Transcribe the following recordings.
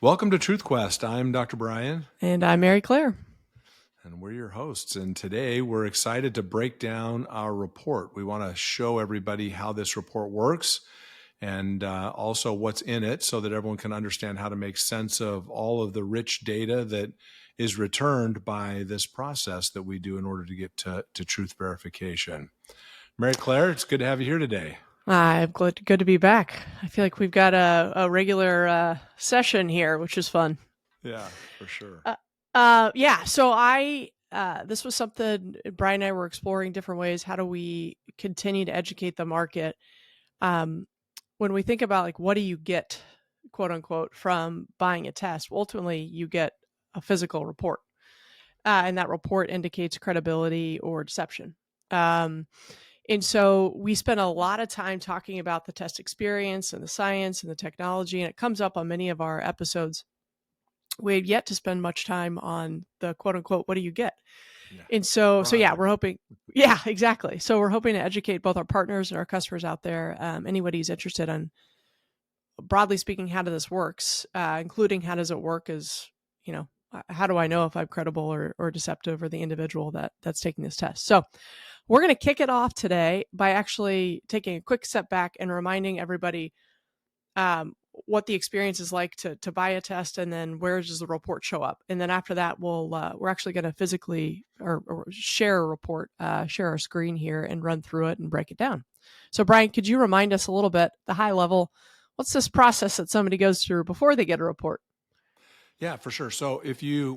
Welcome to TruthQuest. I'm Dr. Bryan. And I'm Mary Claire. And we're your hosts. And today we're excited to break down our report. We want to show everybody how this report works and also what's in it so that everyone can understand how to make sense of all of the rich data that is returned by this process that we do in order to get to truth verification. Mary Claire, it's good to have you here today. I'm good to be back. I feel like we've got a regular session here, which is fun. Yeah, for sure. So this was something Bryan and I were exploring different ways. How do we continue to educate the market? When we think about like, what do you get, quote unquote, from buying a test? Well, ultimately, you get a physical report. And that report indicates credibility or deception. And so we spent a lot of time talking about the test experience and the science and the technology, and it comes up on many of our episodes. We have yet to spend much time on the quote unquote, what do you get? Yeah. And so we're hoping, exactly. So we're hoping to educate both our partners and our customers out there. Anybody who's interested in, broadly speaking, how this works, including how does it work as, how do I know if I'm credible or deceptive or the individual that's taking this test? So we're going to kick it off today by actually taking a quick step back and reminding everybody what the experience is like to buy a test, and then where does the report show up. And then after that, we're actually going to physically or share a report, share our screen here and run through it and break it down. So Bryan, could you remind us a little bit, the high level, what's this process that somebody goes through before they get a report? Yeah, for sure. So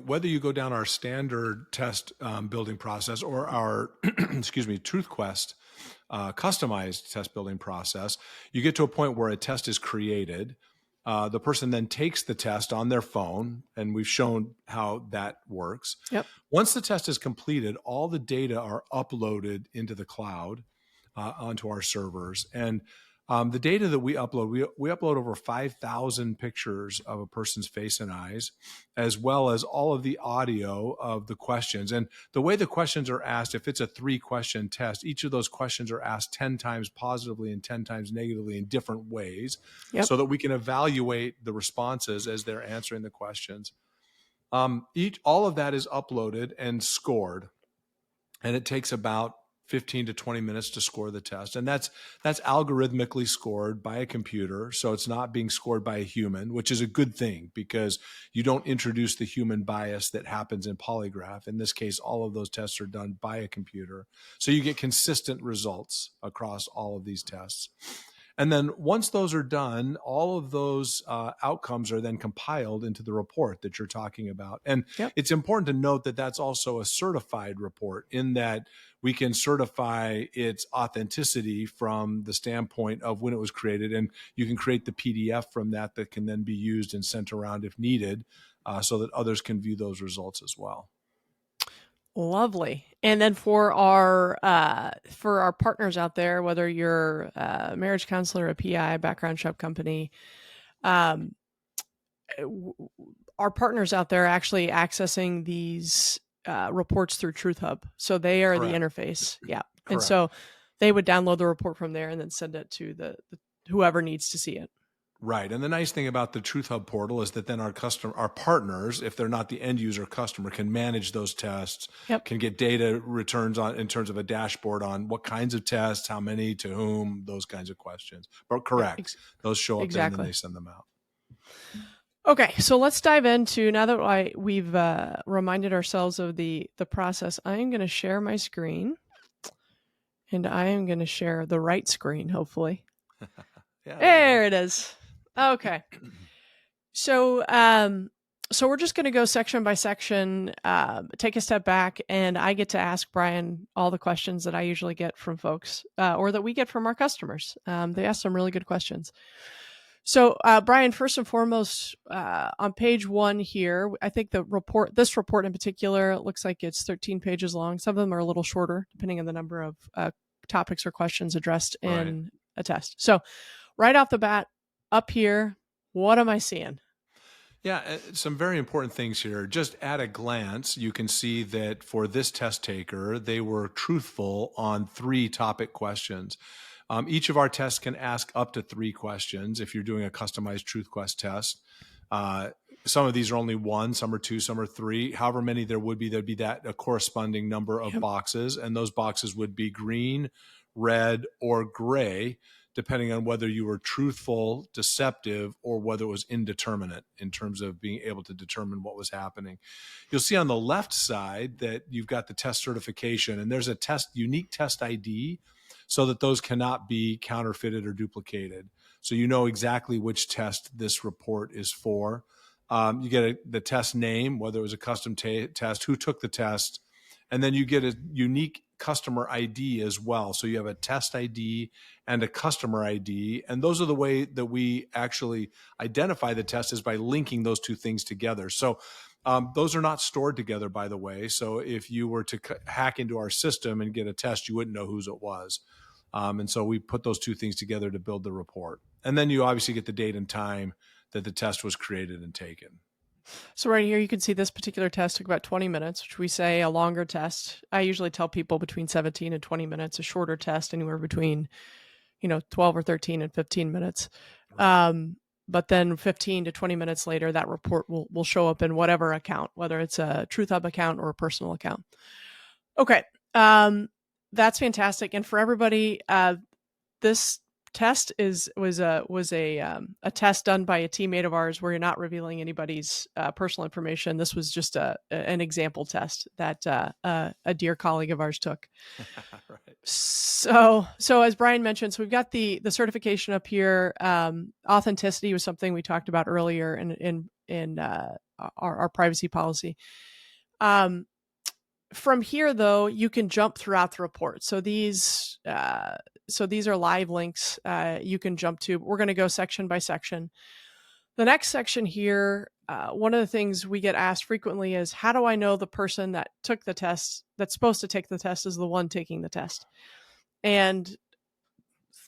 whether you go down our standard test building process or our, TruthQuest customized test building process, you get to a point where a test is created. The person then takes the test on their phone, and we've shown how that works. Yep. Once the test is completed, all the data are uploaded into the cloud onto our servers. And the data that we upload, we upload over 5,000 pictures of a person's face and eyes, as well as all of the audio of the questions. And the way the questions are asked, if it's a 3-question test, each of those questions are asked 10 times positively and 10 times negatively in different ways, so that we can evaluate the responses as they're answering the questions. All of that is uploaded and scored, and it takes about 15 to 20 minutes to score the test. And that's algorithmically scored by a computer. So it's not being scored by a human, which is a good thing because you don't introduce the human bias that happens in polygraph. In this case, all of those tests are done by a computer. So you get consistent results across all of these tests. And then once those are done, all of those outcomes are then compiled into the report that you're talking about. And It's important to note that that's also a certified report, in that we can certify its authenticity from the standpoint of when it was created. And you can create the PDF from that can then be used and sent around if needed, so that others can view those results as well. Lovely. And then for our partners out there, whether you're a marriage counselor, a PI, background check company, our partners out there are actually accessing these reports through TruthHub. So they are the interface. Yeah. Correct. And so they would download the report from there and then send it to the whoever needs to see it. Right. And the nice thing about the TruthHub portal is that then our partners, if they're not the end user customer, can manage those tests, can get data returns on in terms of a dashboard on what kinds of tests, how many, to whom, those kinds of questions. But correct. Those show up there and then they send them out. Okay, so let's dive into, now that we've reminded ourselves of the process, I am going to share my screen, and I am going to share the right screen, hopefully. There it is. Okay. So we're just going to go section by section, take a step back, and I get to ask Bryan all the questions that I usually get from folks, or that we get from our customers. They ask some really good questions. So, Bryan, first and foremost, on page 1 here, I think this report in particular, it looks like it's 13 pages long. Some of them are a little shorter, depending on the number of topics or questions addressed in a test. So, right off the bat, up here, what am I seeing? Yeah, some very important things here. Just at a glance, you can see that for this test taker, they were truthful on 3 topic questions. Each of our tests can ask up to 3 questions if you're doing a customized TruthQuest test. Some of these are only one, some are two, some are three. However many there would be, there'd be a corresponding number of boxes, and those boxes would be green, red, or gray, depending on whether you were truthful, deceptive, or whether it was indeterminate in terms of being able to determine what was happening. You'll see on the left side that you've got the test certification, and there's a unique test ID so that those cannot be counterfeited or duplicated. So you know exactly which test this report is for. You get the test name, whether it was a custom test, who took the test, and then you get a unique customer ID as well. So you have a test ID and a customer ID, and those are the way that we actually identify the test, is by linking those two things together. So those are not stored together, by the way. So if you were to hack into our system and get a test, you wouldn't know whose it was. And so we put those two things together to build the report. And then you obviously get the date and time that the test was created and taken. So right here, you can see this particular test took about 20 minutes, which we say a longer test. I usually tell people between 17 and 20 minutes, a shorter test, anywhere between, 12 or 13 and 15 minutes. Right. But then 15 to 20 minutes later, that report will show up in whatever account, whether it's a TruthHub account or a personal account. Okay. That's fantastic. And for everybody, this test was a test done by a teammate of ours where you're not revealing anybody's personal information. This was just an example test that a dear colleague of ours took. Right. So as Bryan mentioned, so we've got the certification up here. Authenticity was something we talked about earlier in our privacy policy. From here, though, you can jump throughout the report. So these are live links you can jump to. We're going to go section by section. The next section here, one of the things we get asked frequently is, how do I know the person that took the test, that's supposed to take the test, is the one taking the test? And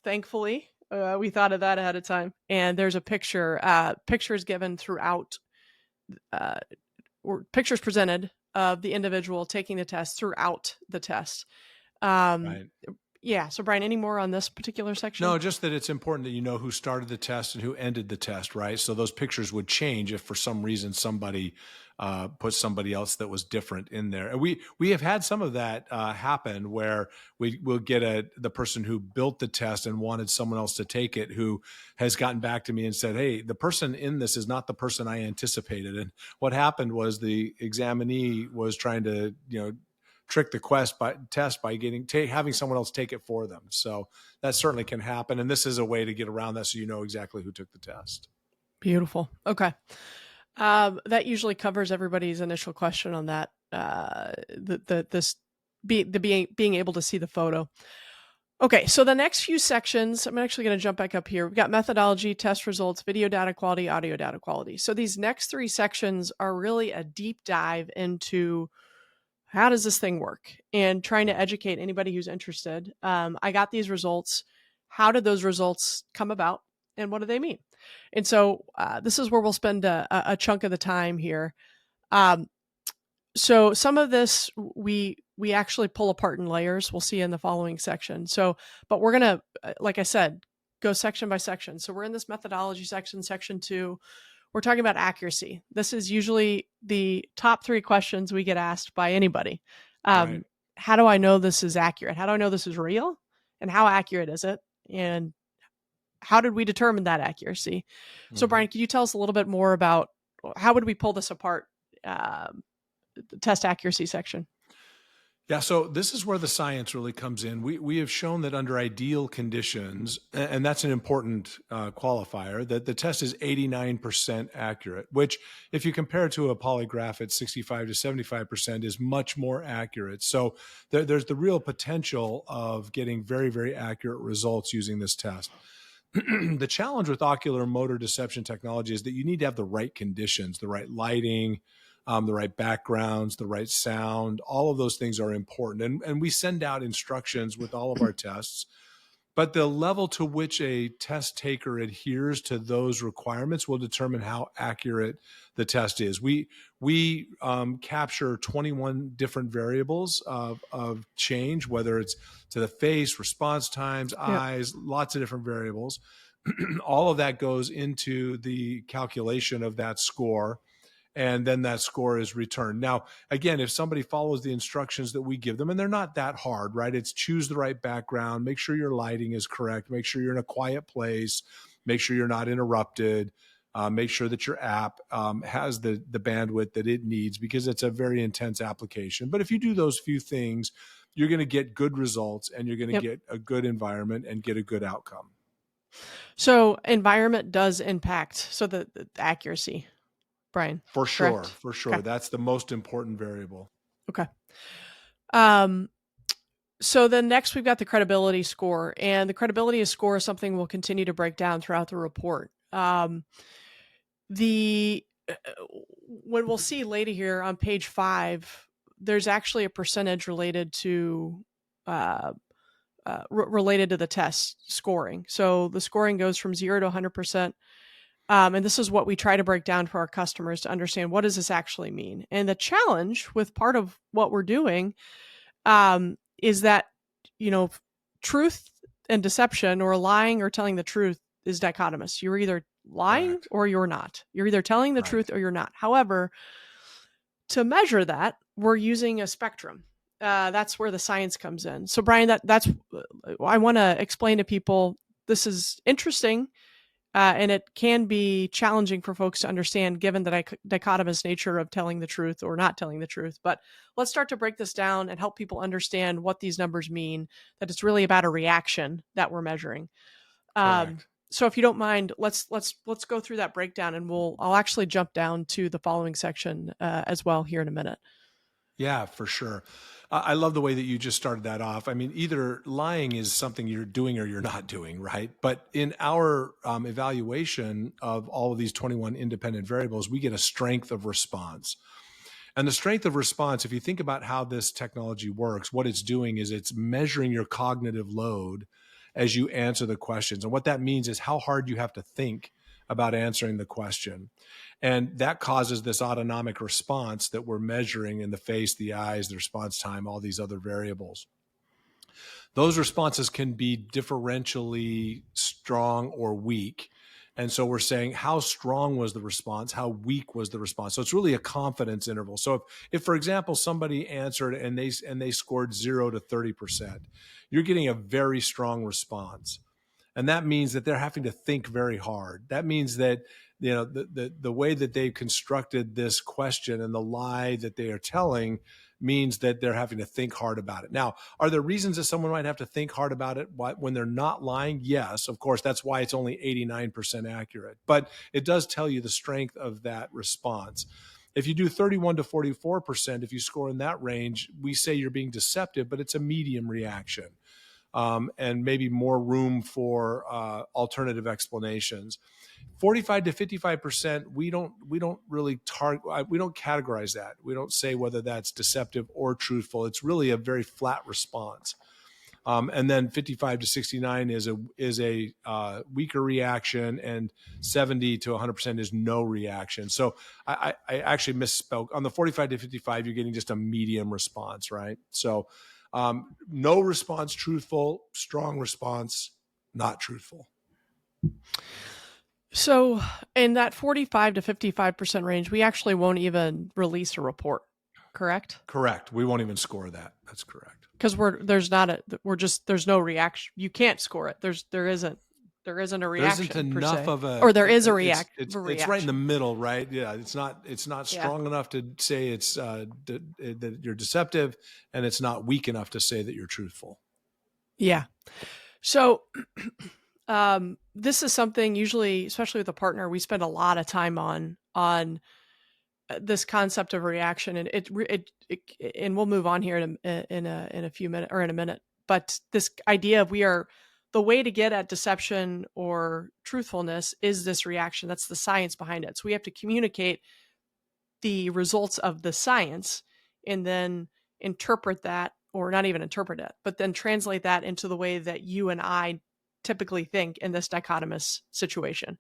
thankfully, we thought of that ahead of time. And there's a picture. Pictures given throughout, or pictures presented of the individual taking the test throughout the test. Right. Yeah. So Bryan, any more on this particular section? No, just that it's important that you know who started the test and who ended the test, right? So those pictures would change if for some reason somebody put somebody else that was different in there. And we have had some of that happen where we'll get the person who built the test and wanted someone else to take it, who has gotten back to me and said, hey, the person in this is not the person I anticipated. And what happened was the examinee was trying to, trick the test by having someone else take it for them. So that certainly can happen. And this is a way to get around that, so you know exactly who took the test. Beautiful. Okay. That usually covers everybody's initial question on that. Being able to see the photo. Okay. So the next few sections, I'm actually going to jump back up here. We've got methodology, test results, video data quality, audio data quality. So these next three sections are really a deep dive into how does this thing work, and trying to educate anybody who's interested. I got these results. How did those results come about, and what do they mean? And so this is where we'll spend a chunk of the time here. So some of this we actually pull apart in layers. We'll see in the following section. So, but we're going to, like I said, go section by section. So we're in this methodology section, section 2. We're talking about accuracy. This is usually the top 3 questions we get asked by anybody. Right. How do I know this is accurate? How do I know this is real? And how accurate is it? And how did we determine that accuracy? Mm-hmm. So Bryan, can you tell us a little bit more about how would we pull this apart, the test accuracy section? Yeah, so this is where the science really comes in. We have shown that under ideal conditions, and that's an important qualifier, that the test is 89% accurate, which if you compare it to a polygraph at 65 to 75% is much more accurate. So there's the real potential of getting very, very accurate results using this test. The challenge with ocular motor deception technology is that you need to have the right conditions, the right lighting, the right backgrounds, the right sound. All of those things are important. And we send out instructions with all of our tests. But the level to which a test taker adheres to those requirements will determine how accurate the test is. We capture 21 different variables of change, whether it's to the face, response times, eyes, lots of different variables. all of that goes into the calculation of that score, and then that score is returned. Now, again, if somebody follows the instructions that we give them, and they're not that hard, right? It's choose the right background, make sure your lighting is correct, make sure you're in a quiet place, make sure you're not interrupted, make sure that your app has the bandwidth that it needs, because it's a very intense application. But if you do those few things, you're going to get good results, and you're going to get a good environment and get a good outcome. So environment does impact the accuracy, Bryan. For sure, correct? for sure. Okay. That's the most important variable. Okay. So then next we've got the credibility score, and the credibility score is something we'll continue to break down throughout the report. When we'll see later here on page 5, there's actually a percentage related to related to the test scoring. So the scoring goes from 0 to 100%. And this is what we try to break down for our customers to understand, what does this actually mean? And the challenge with part of what we're doing is that, truth and deception, or lying or telling the truth, is dichotomous. You're either lying or you're not. You're either telling the truth or you're not. However, to measure that, we're using a spectrum. That's where the science comes in. So Bryan, that's I want to explain to people, this is interesting, and it can be challenging for folks to understand, given the dichotomous nature of telling the truth or not telling the truth. But let's start to break this down and help people understand what these numbers mean, that it's really about a reaction that we're measuring. So if you don't mind, let's go through that breakdown, and I'll actually jump down to the following section as well here in a minute. Yeah, for sure. I love the way that you just started that off. I mean, either lying is something you're doing or you're not doing, right? But in our evaluation of all of these 21 independent variables, we get a strength of response. And the strength of response, if you think about how this technology works, what it's doing is it's measuring your cognitive load as you answer the questions. And what that means is how hard you have to think about answering the question. And that causes this autonomic response that we're measuring in the face, the eyes, the response time, all these other variables. Those responses can be differentially strong or weak. And so we're saying, how strong was the response? How weak was the response? So it's really a confidence interval. So if for example, somebody answered and they scored 0 to 30%, you're getting a very strong response. And that means that they're having to think very hard. That means that the way that they've constructed this question and the lie that they are telling means that they're having to think hard about it. Now, are there reasons that someone might have to think hard about it when they're not lying? Yes, of course. That's why it's only 89% accurate. But it does tell you the strength of that response. If you do 31 to 44%, if you score in that range, we say you're being deceptive, but it's a medium reaction. And maybe more room for alternative explanations. 45 to 55%, we don't really we don't categorize that. We don't say whether that's deceptive or truthful. It's really a very flat response. And then 55 to 69 is a weaker reaction, and 70 to 100% is no reaction. So I actually misspoke. On the 45 to 55, you're getting just a medium response, right? So no response, truthful; strong response, not truthful. So in that 45 to 55% range, we actually won't even release a report, correct? Correct. We won't even score that. That's correct. Because there's no reaction. You can't score it. There isn't a reaction. There isn't enough of a, or there is a reaction. It's right in the middle, right? Yeah. It's not strong enough to say it's that you're deceptive, and it's not weak enough to say that you're truthful. Yeah. So this is something usually, especially with a partner, we spend a lot of time on this concept of reaction, and and we'll move on here in a few minutes or in a minute. But this idea of the way to get at deception or truthfulness is this reaction. That's the science behind it. So we have to communicate the results of the science and then interpret that, or not even interpret it, but then translate that into the way that you and I typically think in this dichotomous situation.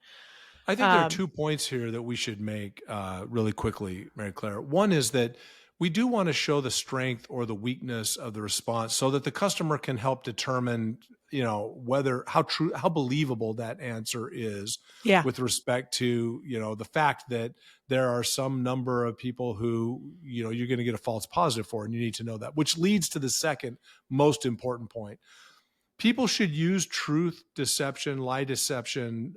I think there are 2 points here that we should make really quickly, Mary Claire. One is that we do want to show the strength or the weakness of the response so that the customer can help determine, how believable that answer is Yeah. with respect to, the fact that there are some number of people who, you're going to get a false positive for, and you need to know that, which leads to the second most important point. People should use truth deception, lie deception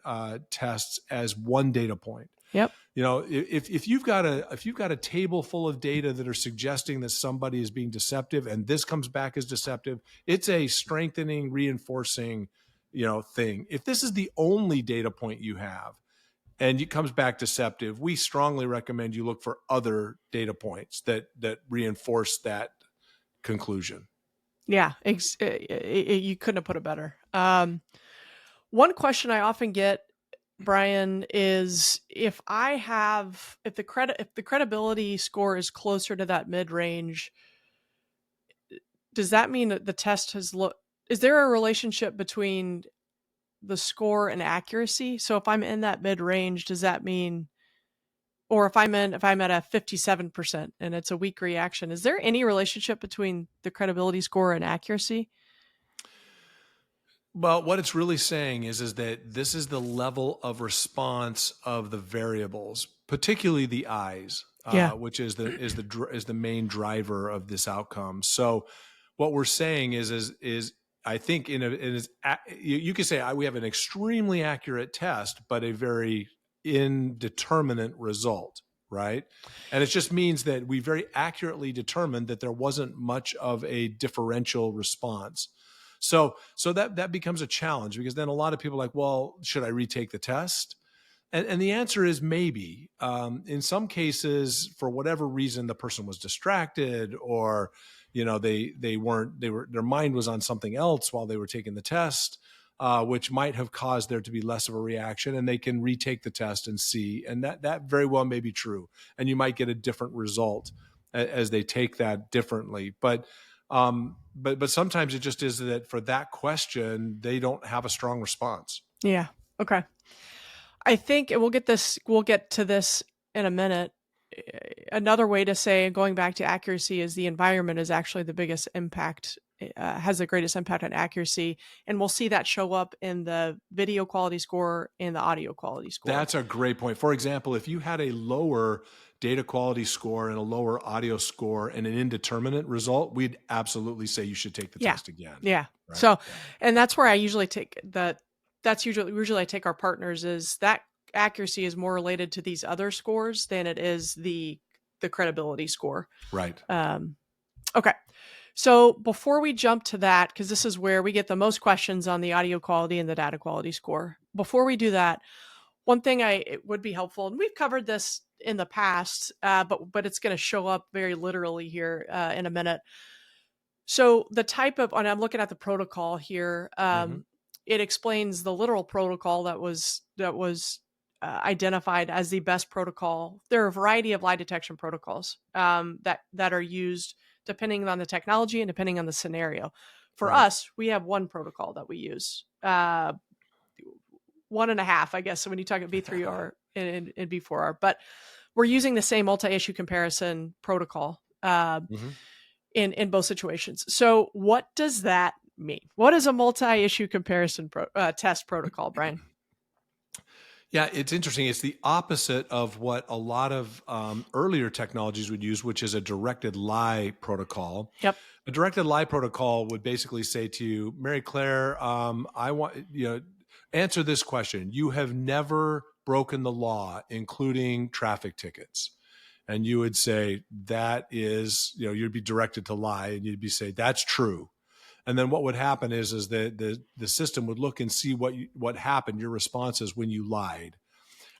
tests as one data point. Yep. If you've got a table full of data that are suggesting that somebody is being deceptive, and this comes back as deceptive, it's a strengthening, reinforcing, thing. If this is the only data point you have and it comes back deceptive, we strongly recommend you look for other data points that reinforce that conclusion. Yeah. You couldn't have put it better. One question I often get, Bryan, is if the credibility score is closer to that mid-range, does that mean that the test is there a relationship between the score and accuracy? So if I'm in that mid-range, does that mean, or if I'm at a 57% and it's a weak reaction, is there any relationship between the credibility score and accuracy? Well, what it's really saying is that this is the level of response of the variables, particularly the eyes, which is the main driver of this outcome. So, what we're saying is I think you could say we have an extremely accurate test, but a very indeterminate result, right? And it just means that we very accurately determined that there wasn't much of a differential response. So that becomes a challenge, because then a lot of people are like, well, should I retake the test? And the answer is maybe. In some cases, for whatever reason, the person was distracted, or their mind was on something else while they were taking the test, which might have caused there to be less of a reaction, and they can retake the test and see. And that very well may be true. And you might get a different result as they take that differently. But sometimes it just is that for that question, they don't have a strong response. Yeah. Okay. I think, and we'll get to this in a minute. Another way to say, going back to accuracy, is the environment is actually the biggest impact, has the greatest impact on accuracy. And we'll see that show up in the video quality score and the audio quality score. That's a great point. For example, if you had a lower data quality score and a lower audio score and an indeterminate result, we'd absolutely say you should take the test again. Yeah. Right? So, and that's where I usually take usually I take our partners, is that accuracy is more related to these other scores than it is the credibility score. Right. Okay. So before we jump to that, because this is where we get the most questions on the audio quality and the data quality score. Before we do that, one thing it would be helpful, and we've covered this in the past, but it's going to show up very literally here in a minute. So the type of, and I'm looking at the protocol here. It explains the literal protocol that was identified as the best protocol. There are a variety of lie detection protocols that are used depending on the technology and depending on the scenario. For us, we have one protocol that we use, 1.5, I guess. So when you talk at B3R and B4R, but we're using the same multi-issue comparison protocol in both situations. So what does that mean? What is a multi-issue comparison test protocol, Bryan? Yeah, it's interesting. It's the opposite of what a lot of earlier technologies would use, which is a directed lie protocol. Yep. A directed lie protocol would basically say to you, Mary Claire, I want answer this question. You have never broken the law, including traffic tickets. And you would say, that is, you'd be directed to lie, and you'd be say, that's true. And then what would happen is that the system would look and see what happened, your responses when you lied.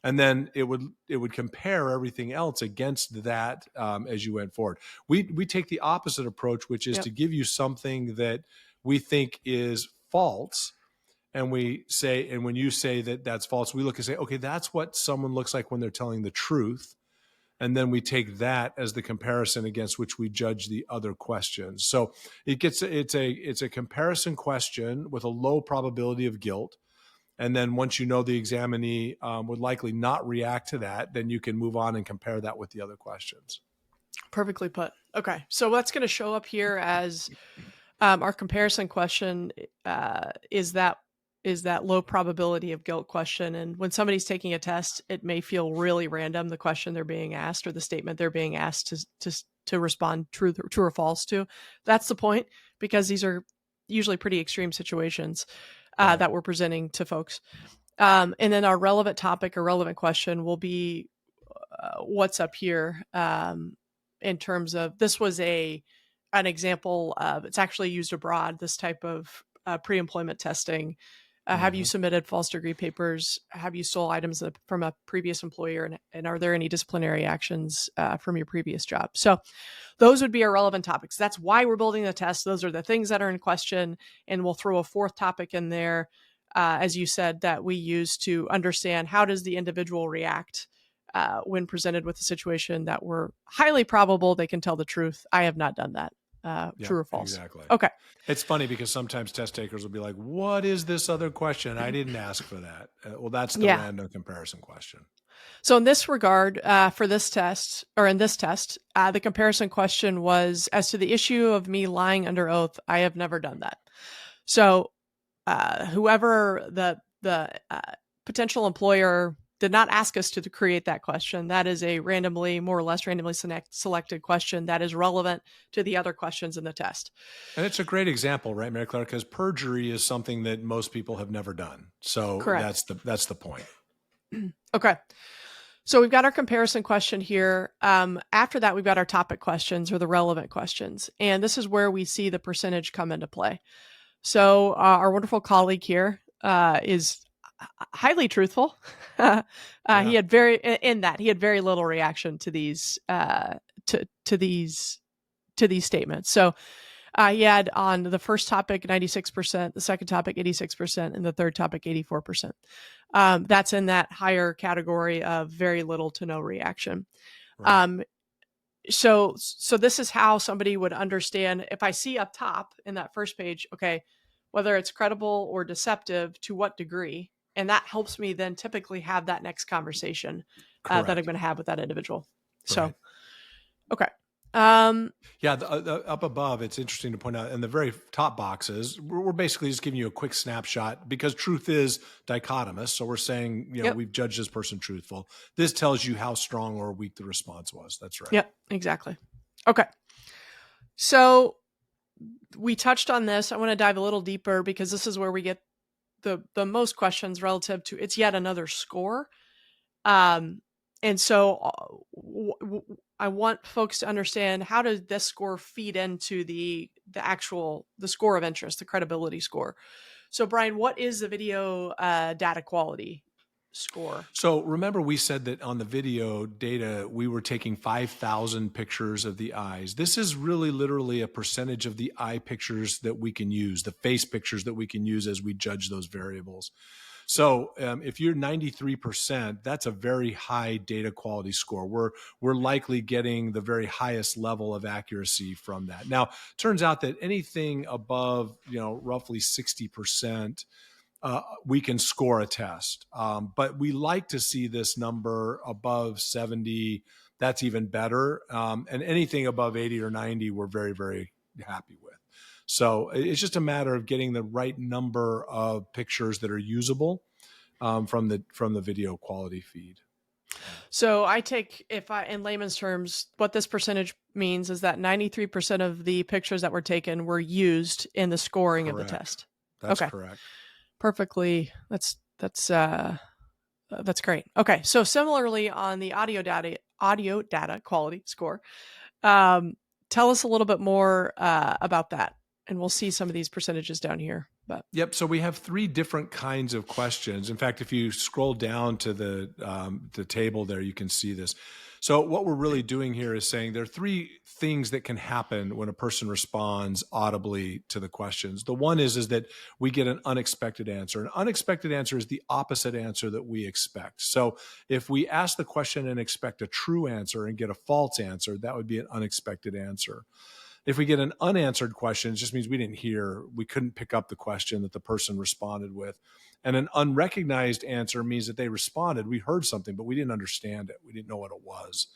And then it would compare everything else against that as you went forward. We take the opposite approach, which is to give you something that we think is false. And we say, and when you say that that's false, we look and say, okay, that's what someone looks like when they're telling the truth. And then we take that as the comparison against which we judge the other questions. So it's a comparison question with a low probability of guilt. And then once you know the examinee would likely not react to that, then you can move on and compare that with the other questions. Perfectly put. Okay. So what's going to show up here as Our comparison question is that low probability of guilt question. And when somebody's taking a test, it may feel really random, the question they're being asked or the statement they're being asked to respond true or false to. That's the point, because these are usually pretty extreme situations Right. that we're presenting to folks. And then our relevant topic or relevant question will be what's up here, in terms of, this was an example of, it's actually used abroad, this type of pre-employment testing. Have you submitted false degree papers? Have you stole items from a previous employer? And are there any disciplinary actions from your previous job? So those would be our relevant topics. That's why we're building the test. Those are the things that are in question. And we'll throw a fourth topic in there, as you said, that we use to understand how does the individual react when presented with a situation that we're highly probable they can tell the truth. I have not done that. True or false? Exactly. Okay. It's funny because sometimes test takers will be like, what is this other question? I didn't ask for that. Well, that's the random comparison question. So in this regard, for this test, or in this test, the comparison question was, as to the issue of me lying under oath, I have never done that. So whoever the potential employer did not ask us to create that question. That is a more or less randomly selected question that is relevant to the other questions in the test. And it's a great example, right, Mary Claire? Because perjury is something that most people have never done. So correct. That's the point. Okay. So we've got our comparison question here. After that, we've got our topic questions, or the relevant questions. And this is where we see the percentage come into play. So our wonderful colleague here is highly truthful. He had very little reaction to these to these statements. So he had on the first topic 96%, the second topic 86%, and the third topic 84%. That's in that higher category of very little to no reaction. Right. So this is how somebody would understand, if I see up top in that first page, okay, whether it's credible or deceptive, to what degree. And that helps me then typically have that next conversation that I'm going to have with that individual. So, right. Okay. Up above, it's interesting to point out in the very top boxes, we're basically just giving you a quick snapshot, because truth is dichotomous. So we're saying, we've judged this person truthful. This tells you how strong or weak the response was. That's right. Yep, exactly. Okay. So we touched on this. I want to dive a little deeper, because this is where we get the most questions relative to, it's yet another score. And so I want folks to understand, how does this score feed into the score of interest, the credibility score. So Bryan, what is the video data quality score? So remember, we said that on the video data, we were taking 5,000 pictures of the eyes. This is really literally a percentage of the eye pictures that we can use, the face pictures that we can use as we judge those variables. So if you're 93%, that's a very high data quality score. We're likely getting the very highest level of accuracy from that. Now, turns out that anything above, roughly 60%, we can score a test. But we like to see this number above 70. That's even better. And anything above 80 or 90, we're very, very happy with. So it's just a matter of getting the right number of pictures that are usable from the video quality feed. So I take, in layman's terms, what this percentage means is that 93% of the pictures that were taken were used in the scoring Correct. of the test. That's correct. Perfectly. That's great. Okay. So similarly on the audio data quality score, tell us a little bit more about that. And we'll see some of these percentages down here. But yep. So we have 3 different kinds of questions. In fact, if you scroll down to the table there, you can see this. So what we're really doing here is saying there are 3 things that can happen when a person responds audibly to the questions. The one is that we get an unexpected answer. An unexpected answer is the opposite answer that we expect. So if we ask the question and expect a true answer and get a false answer, that would be an unexpected answer. If we get an unanswered question, it just means we couldn't pick up the question that the person responded with. And an unrecognized answer means that they responded, we heard something, but we didn't understand it. We didn't know what it was.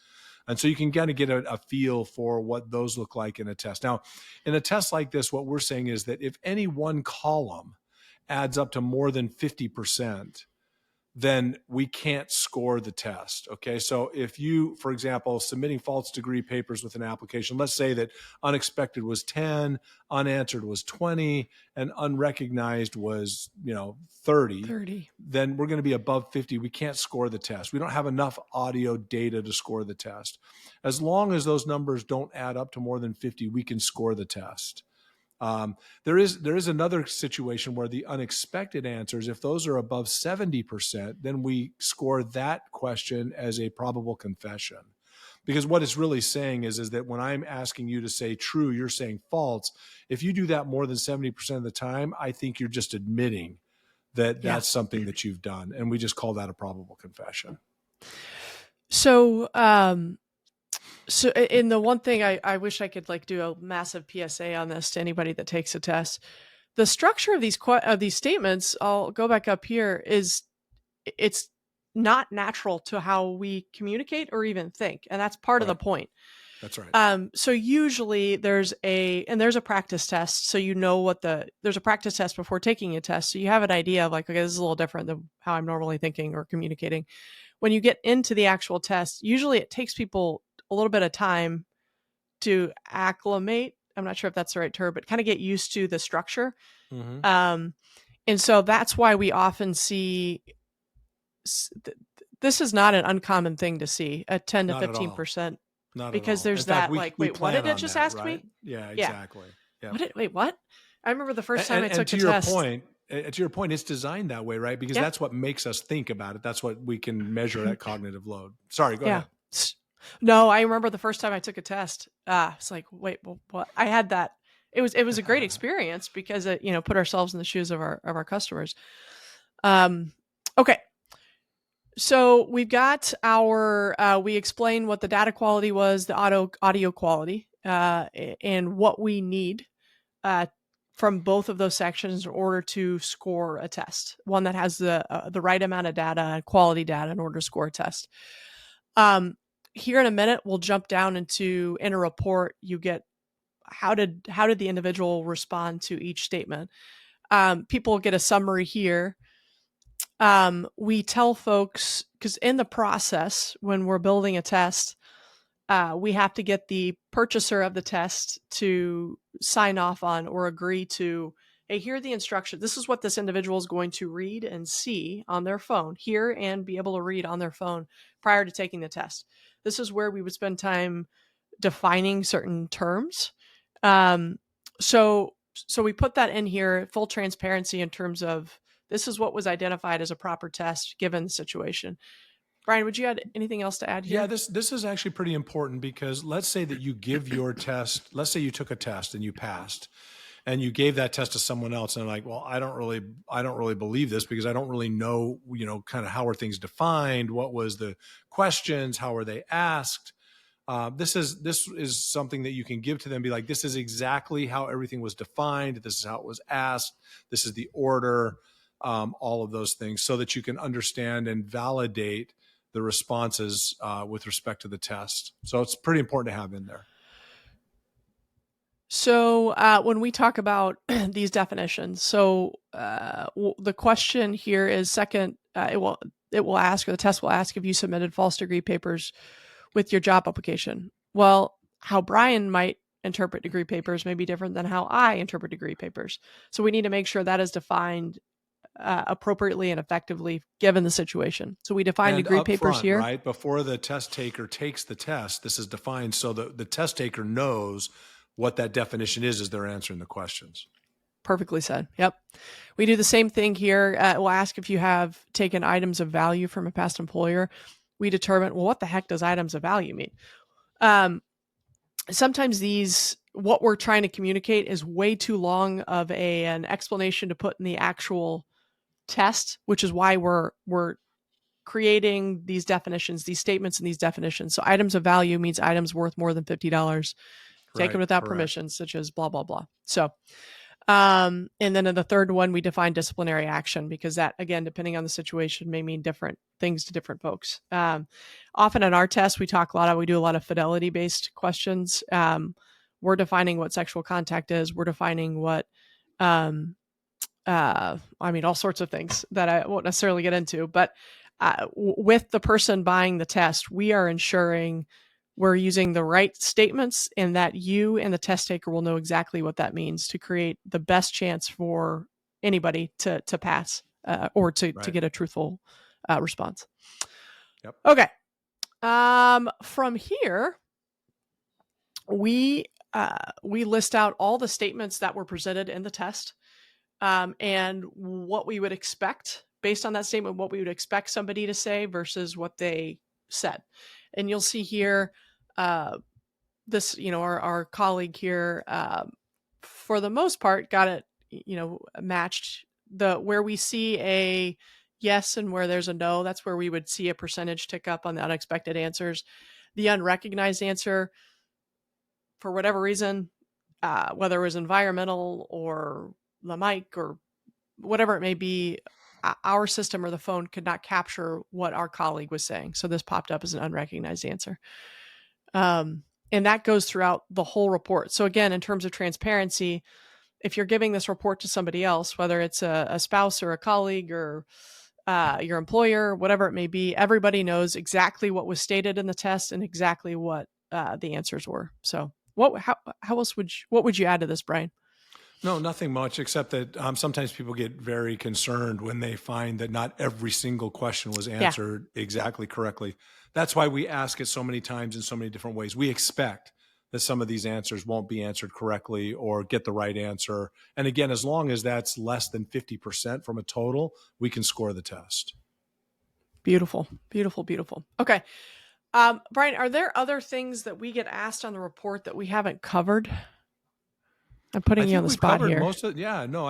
And so you can kind of get a feel for what those look like in a test. Now, in a test like this, what we're saying is that if any one column adds up to more than 50%, then we can't score the test. Okay. So if you, for example, submitting false degree papers with an application, let's say that unexpected was 10, unanswered was 20, and unrecognized was, 30, then we're going to be above 50. We can't score the test. We don't have enough audio data to score the test. As long as those numbers don't add up to more than 50, we can score the test. There is another situation where the unexpected answers, if those are above 70%, then we score that question as a probable confession. Because what it's really saying is that when I'm asking you to say true, you're saying false. If you do that more than 70% of the time, I think you're just admitting that that's something that you've done. And we just call that a probable confession. So, So in the one thing I wish I could do a massive PSA on this to anybody that takes a test, the structure of these statements, I'll go back up here, it's not natural to how we communicate or even think. And that's part of the point. That's right. So usually there's a practice test. So there's a practice test before taking a test. So you have an idea of okay, this is a little different than how I'm normally thinking or communicating. When you get into the actual test, usually it takes people a little bit of time to acclimate. I'm not sure if that's the right term, but kind of get used to the structure. Mm-hmm. And so that's why we often see, this is not an uncommon thing to see, a 10 to 15%. Not because there's fact, that wait, what did it just ask me? Yeah, exactly. Yeah. Wait, what? I remember the first time I took a test. To your point, it's designed that way, right? Because that's what makes us think about it. That's what we can measure that cognitive load. Sorry, go ahead. No, I remember the first time I took a test. It's like, wait, what? I had that. It was a great experience because it, put ourselves in the shoes of our customers. Okay. So we've got we explained what the data quality was, the audio quality, and what we need from both of those sections in order to score a test. One that has the right amount of data, quality data, in order to score a test. Here in a minute, we'll jump down into in a report. You get how did the individual respond to each statement. People get a summary here. We tell folks, because in the process, when we're building a test, we have to get the purchaser of the test to sign off on or agree to, hey, here are the instructions. This is what this individual is going to read and see on their phone, hear and be able to read on their phone prior to taking the test. This is where we would spend time defining certain terms. So we put that in here, full transparency in terms of this is what was identified as a proper test given the situation. Bryan, would you add anything else to add here? Yeah, this is actually pretty important because let's say that you give your test, let's say you took a test and you passed and you gave that test to someone else and they're like, well, I don't really believe this because I don't really know, kind of how are things defined? What was the questions? How were they asked? This is something that you can give to them, be like, this is exactly how everything was defined. This is how it was asked. This is the order, all of those things so that you can understand and validate the responses with respect to the test. So it's pretty important to have in there. So when we talk about these definitions, the question here is second, it will ask, or the test will ask if you submitted false degree papers with your job application. Well, how Bryan might interpret degree papers may be different than how I interpret degree papers. So we need to make sure that is defined appropriately and effectively given the situation. So we define degree papers front, here. Right before the test taker takes the test, this is defined so that the test taker knows what that definition is as they're answering the questions. Perfectly said. Yep. We do the same thing here. We'll ask if you have taken items of value from a past employer. We determine, well, what the heck does items of value mean? Sometimes what we're trying to communicate is way too long of an explanation to put in the actual test, which is why we're creating these definitions, these statements and these definitions. So items of value means items worth more than $50, taken without permission, such as blah, blah, blah. So And then in the third one, we define disciplinary action, because that, again, depending on the situation, may mean different things to different folks. Often in our test, we do a lot of fidelity-based questions. We're defining what sexual contact is. We're defining what, all sorts of things that I won't necessarily get into. But with the person buying the test, we are ensuring we're using the right statements, and that you and the test taker will know exactly what that means to create the best chance for anybody to pass or to get a truthful response. Yep. Okay. From here, we list out all the statements that were presented in the test, and what we would expect based on that statement, what we would expect somebody to say versus what they said. And you'll see here, this, our colleague here, for the most part, got it, matched. Where we see a yes and where there's a no, that's where we would see a percentage tick up on the unexpected answers. The unrecognized answer, for whatever reason, whether it was environmental or the mic or whatever it may be, our system or the phone could not capture what our colleague was saying. So this popped up as an unrecognized answer. And that goes throughout the whole report. So again, in terms of transparency, if you're giving this report to somebody else, whether it's a spouse or a colleague or your employer, whatever it may be, everybody knows exactly what was stated in the test and exactly what the answers were. So what would you add to this, Bryan? No, nothing much, except that sometimes people get very concerned when they find that not every single question was answered exactly correctly. That's why we ask it so many times in so many different ways. We expect that some of these answers won't be answered correctly or get the right answer. And again, as long as that's less than 50% from a total, we can score the test. Beautiful, beautiful, beautiful. Okay. Bryan, are there other things that we get asked on the report that we haven't covered? I'm putting you on the spot here. I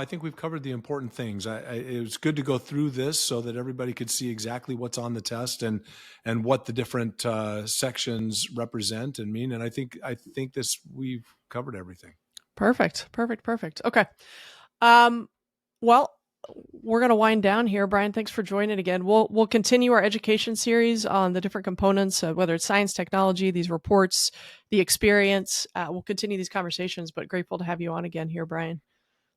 think we've covered the important things. It was good to go through this so that everybody could see exactly what's on the test and what the different sections represent and mean. And I think we've covered everything. Perfect. Okay. Well, we're going to wind down here. Bryan, thanks for joining again. We'll continue our education series on the different components, whether it's science, technology, these reports, the experience. We'll continue these conversations, but grateful to have you on again here, Bryan,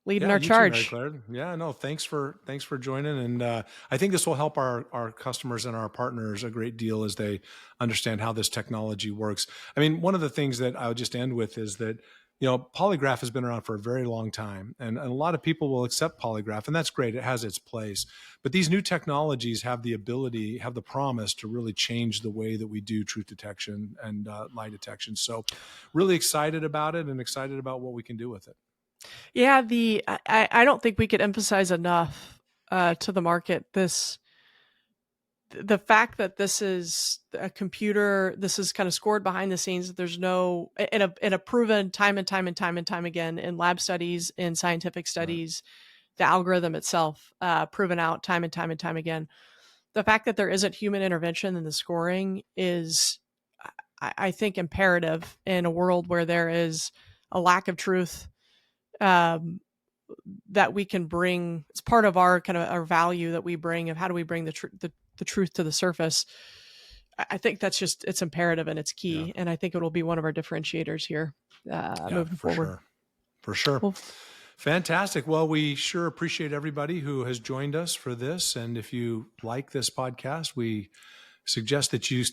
leading our charge. Too, Mary Claire. Yeah, no, thanks for joining. And I think this will help our customers and our partners a great deal as they understand how this technology works. I mean, one of the things that I'll just end with is that, polygraph has been around for a very long time, and a lot of people will accept polygraph, and that's great. It has its place. But these new technologies have the promise to really change the way that we do truth detection and lie detection. So really excited about it and excited about what we can do with it. Yeah, I don't think we could emphasize enough to the market the fact that this is a computer, this is kind of scored behind the scenes, that there's no, in a proven time and time again in lab studies, in scientific studies, the algorithm itself proven out time and time again. The fact that there isn't human intervention in the scoring is, I think, imperative in a world where there is a lack of truth that we can bring. It's part of our kind of our value that we bring of how do we bring the truth to the surface. I think that's it's imperative and it's key. Yeah. And I think it'll be one of our differentiators here moving forward. For sure. Well, fantastic. Well, we sure appreciate everybody who has joined us for this. And if you like this podcast, we suggest that you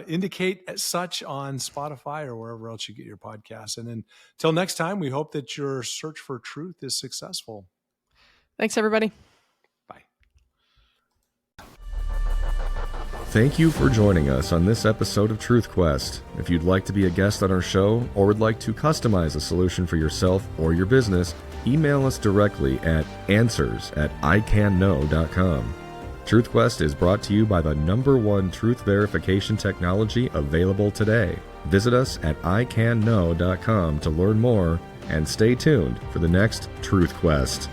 indicate as such on Spotify or wherever else you get your podcasts. And then until next time, we hope that your search for truth is successful. Thanks, everybody. Thank you for joining us on this episode of TruthQuest. If you'd like to be a guest on our show or would like to customize a solution for yourself or your business, email us directly at answers@icanknow.com. TruthQuest is brought to you by the #1 truth verification technology available today. Visit us at icanknow.com to learn more and stay tuned for the next TruthQuest.